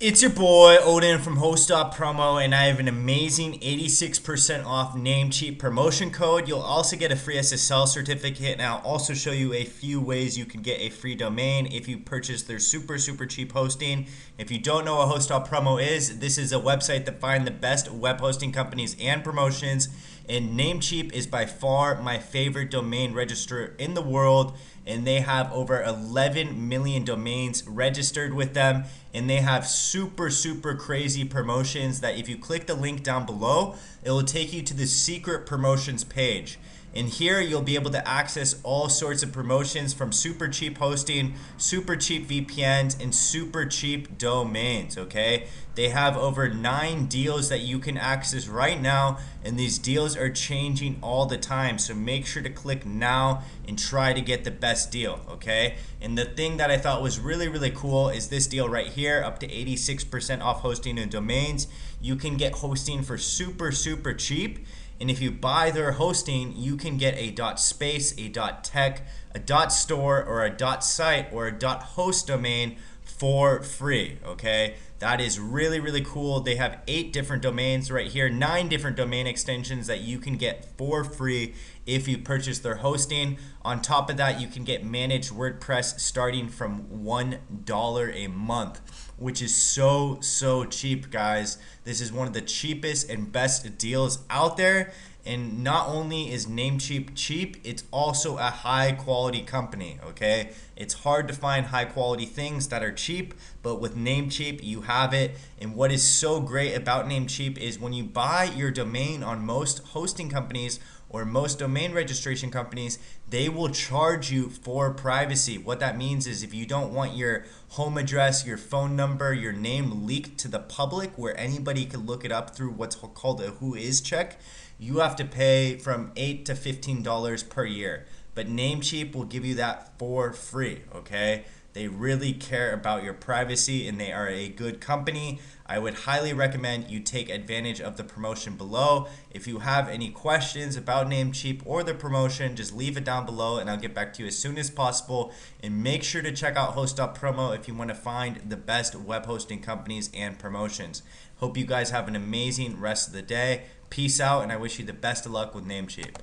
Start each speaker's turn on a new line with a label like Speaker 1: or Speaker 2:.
Speaker 1: It's your boy Odin from Host.Promo, and I have an amazing 86% off Namecheap promotion code. You'll also get a free SSL certificate, and I'll also show you a few ways you can get a free domain if you purchase their super cheap hosting. If you don't know what Host.Promo is, this is a website that finds the best web hosting companies and promotions, and Namecheap is by far my favorite domain registrar in the world, and they have over 11 million domains registered with them, and they have super crazy promotions that if you click the link down below, it will take you to the secret promotions page. And here you'll be able to access all sorts of promotions from super cheap hosting, super cheap VPNs, and super cheap domains, okay? They have over 9 deals that you can access right now, and these deals are changing all the time. So make sure to click now and try to get the best deal, okay? And the thing that I thought was really cool is this deal right here, up to 86% off hosting and domains. You can get hosting for super cheap. And if you buy their hosting, you can get a .space, a .tech, a .store, or a .site, or a .host domain for free, okay? That is really cool. They have 8 different domains right here, 9 different domain extensions that you can get for free if you purchase their hosting. On top of that, you can get managed WordPress starting from $1 a month, which is so cheap, guys. This is one of the cheapest and best deals out there. And not only is Namecheap cheap, it's also a high quality company, okay? It's hard to find high quality things that are cheap, but with Namecheap, you have it. And what is so great about Namecheap is when you buy your domain on most hosting companies or most domain registration companies, they will charge you for privacy. What that means is if you don't want your home address, your phone number, your name leaked to the public where anybody can look it up through what's called a who is check, you have to pay from $8 to $15 per year. But Namecheap will give you that for free, okay? They really care about your privacy, and they are a good company. I would highly recommend you take advantage of the promotion below. If you have any questions about Namecheap or the promotion, just leave it down below and I'll get back to you as soon as possible. And make sure to check out Host.Promo if you want to find the best web hosting companies and promotions. Hope you guys have an amazing rest of the day. Peace out, and I wish you the best of luck with Namecheap.